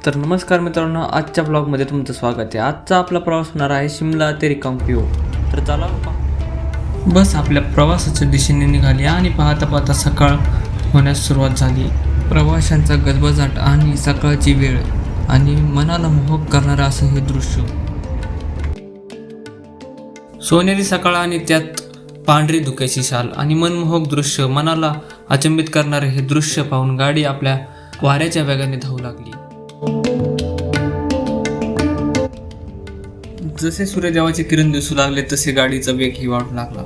तर नमस्कार मित्रांनो, आजच्या ब्लॉगमध्ये तुमचं स्वागत आहे। आजचा आपला प्रवास होणार आहे शिमला ते रिकांपिओ। तर चला बस आपल्या प्रवासाच्या दिशेने निघाली आणि पाहता सकाळ होण्यास सुरुवात झाली। प्रवाशांचा गजबजाट आणि सकाळची वेळ आणि मनाला मोहक करणारं असं हे दृश्य। सोनेरी सकाळ आणि त्यात पांढरी धुक्याची शाल आणि मनमोहक दृश्य, मनाला अचंबित करणारे हे दृश्य पाहून गाडी आपल्या वाऱ्याच्या वेगाने धावू लागली। जसे सूर्यदेवाचे किरण दिसू लागले तसे गाडीचा वेगही वाढू लागला।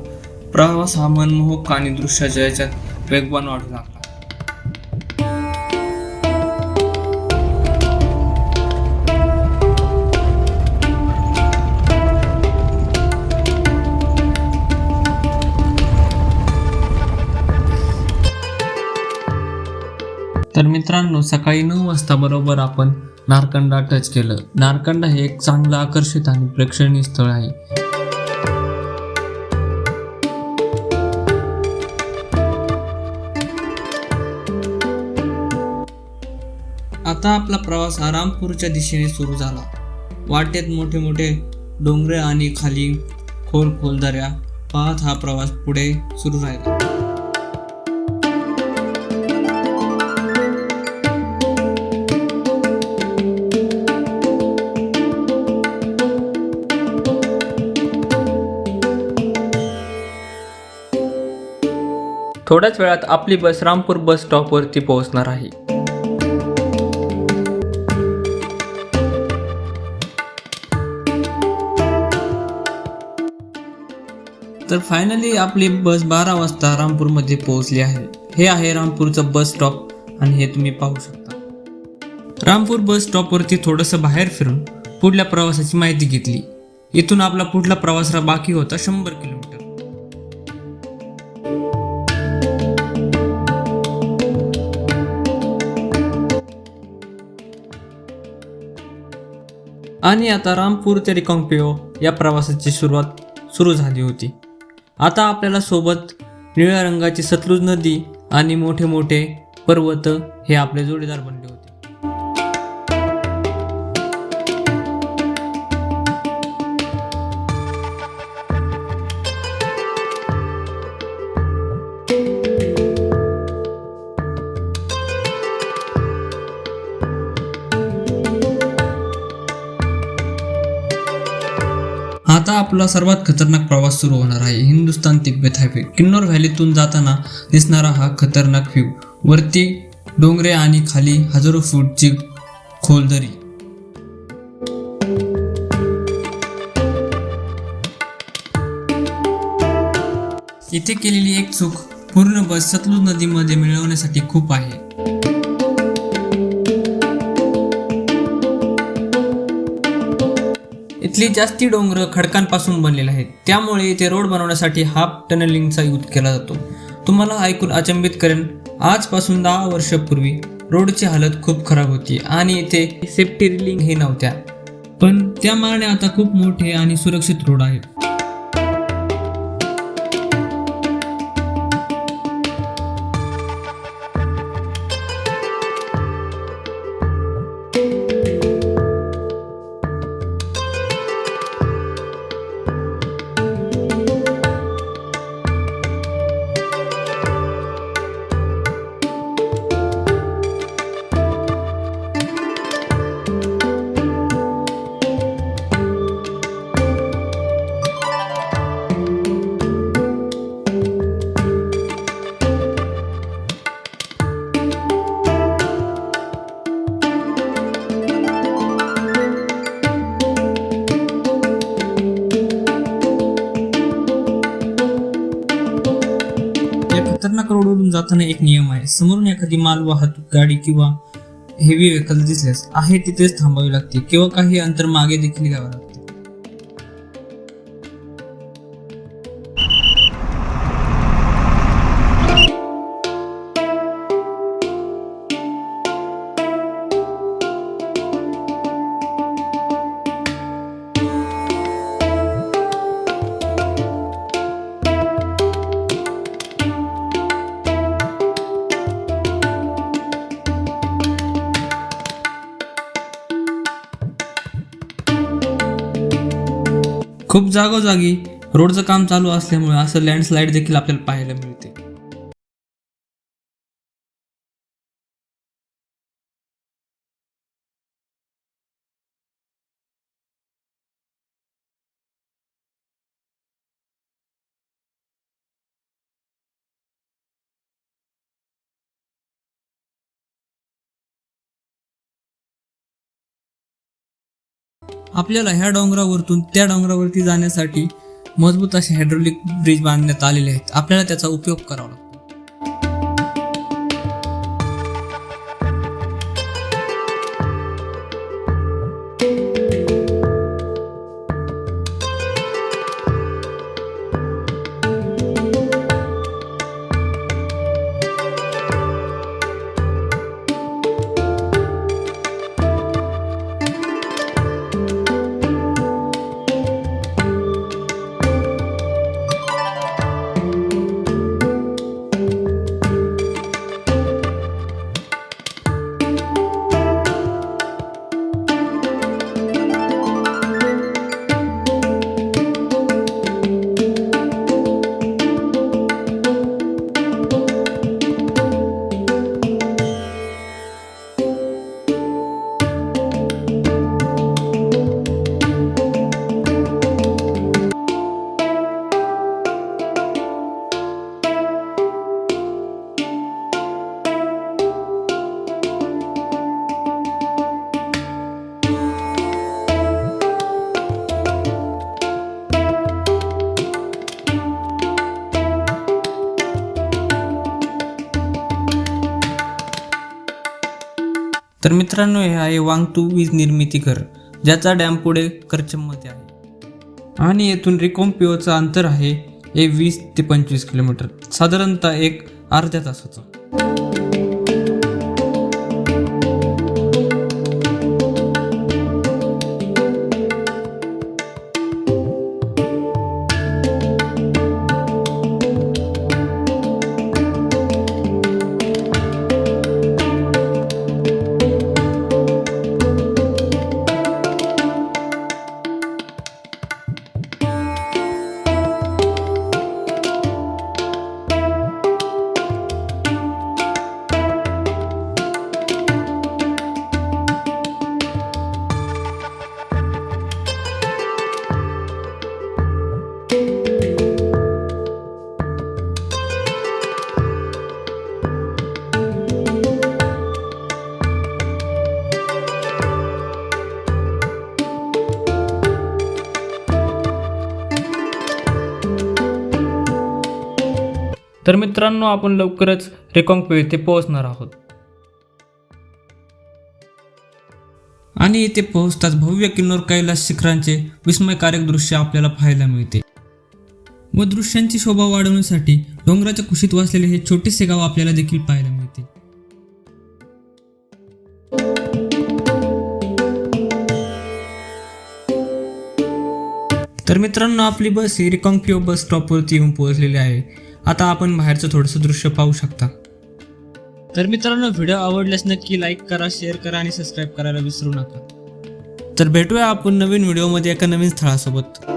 प्रवास हा मनमोहक आणि दृश्याच्या याच्यात वेगवान वाढू लागला। तर मित्रांनो, सकाळी 9 वाजता बरोबर आपण नारकंडा टच केलं। नारकंडा हे एक चांगलं आकर्षित आणि प्रेक्षणीय स्थळ आहे। आता आपला प्रवास रामपूरच्या दिशेने सुरू झाला। वाटेत मोठे मोठे डोंगरे आणि खाली खोल दऱ्या पाहत हा प्रवास पुढे सुरू राहिला। थोड्याच वेळात आपली बस रामपूर बस स्टॉपवरती पोहोचणार आहे। तर फायनली आपली बस 12 वाजता रामपूरमध्ये पोहोचली आहे। हे आहे रामपूरचं बस स्टॉप आणि हे तुम्ही पाहू शकता। रामपूर बस स्टॉपवरती थोडंसं बाहेर फिरून पुढल्या प्रवासाची माहिती घेतली। इथून आपला पुढला प्रवास बाकी होता 100 किलोमीटर। आणि आता रामपूर ते रिकांपिओ या प्रवासाची सुरुवात सुरू झाली होती। आता आपल्याला सोबत निळ्या रंगाची सतलुज नदी आणि मोठे मोठे पर्वत हे आपले जोडीदार बनले होते। आता आपला सर्वात खतरनाक प्रवास सुरू होणार आहे। हिंदुस्थान तिब्बत हायवे। किन्नौर व्हॅलीतून जाताना दिसणारा हा खतरनाक व्ह्यू। वरती डोंगरे आणि खाली हजारो फूटची खोल दरी। इथे केलेली एक चूक पूर्ण बस सतलुज नदीमध्ये मिळवण्यासाठी खूप आहे। इथली जास्ती डोंगर खडकांपासून बनलेले आहेत, त्यामुळे इथे रोड बनवण्यासाठी हाफ टनलिंगचा यूज केला जातो। तुम्हाला ऐकून अचंबित करेन, आजपासून 10 वर्षापूर्वी रोडची हालत खूप खराब होती आणि इथे सेफ्टी रेलिंग हे नव्हत्या, पण त्या मानाने आता खूप मोठे आणि सुरक्षित रोड आहेत। खतरनाक रोडवरून जाताना एक नियम आहे, समोरून एखादी माल वाहतूक गाडी किंवा हेवी व्हेकल दिसल्यास आहे तिथेच थांबावे लागते किंवा काही अंतर मागे देखील घ्यावे लागते। खूप जागोजागी रोडचं काम चालू असल्यामुळे असं लँडस्लाईड देखील आपल्याला पाहायला मिळते. आपल्याला ह्या डोंगरावरतून त्या डोंगरावरती जाण्यासाठी मजबूत असे हायड्रोलिक ब्रिज बांधण्यात आलेले आहेत. आपल्याला त्याचा उपयोग करावा लागतो. तर मित्रांनो, हे आहे वांगतू वीज निर्मिती घर, ज्याचा डॅम पुढे करचममध्ये आहे आणि येथून रिकोम्पिओचं अंतर आहे 20 ते 25 किलोमीटर, साधारणतः एक अर्ध्या तासाचं. तर मित्रांनो, आपण लवकरच रिकोम्पिओ येथे पोहोचणार आहोत आणि येथे पोहोचताच भव्य किन्नौर कैलास शिखरांचे विस्मयकारक दृश्य आपल्याला पाहायला मिळते व दृश्यांची शोभा वाढवण्यासाठी डोंगराच्या कुशीत वसलेले हे छोटेसे गाव आपल्याला देखील पाहायला मिळते. तर मित्रांनो, आपली बस ही रिकोम्पिओ बस स्टॉपवरती येऊन पोहोचलेली आहे. आता आपण बाहेरचं थोडंसं दृश्य पाहू शकता. तर मित्रांनो, व्हिडिओ आवडल्यास नक्की लाईक करा, शेअर करा आणि सबस्क्राईब करायला विसरू नका. तर भेटूया आपण नवीन व्हिडिओमध्ये एका नवीन स्थळासोबत.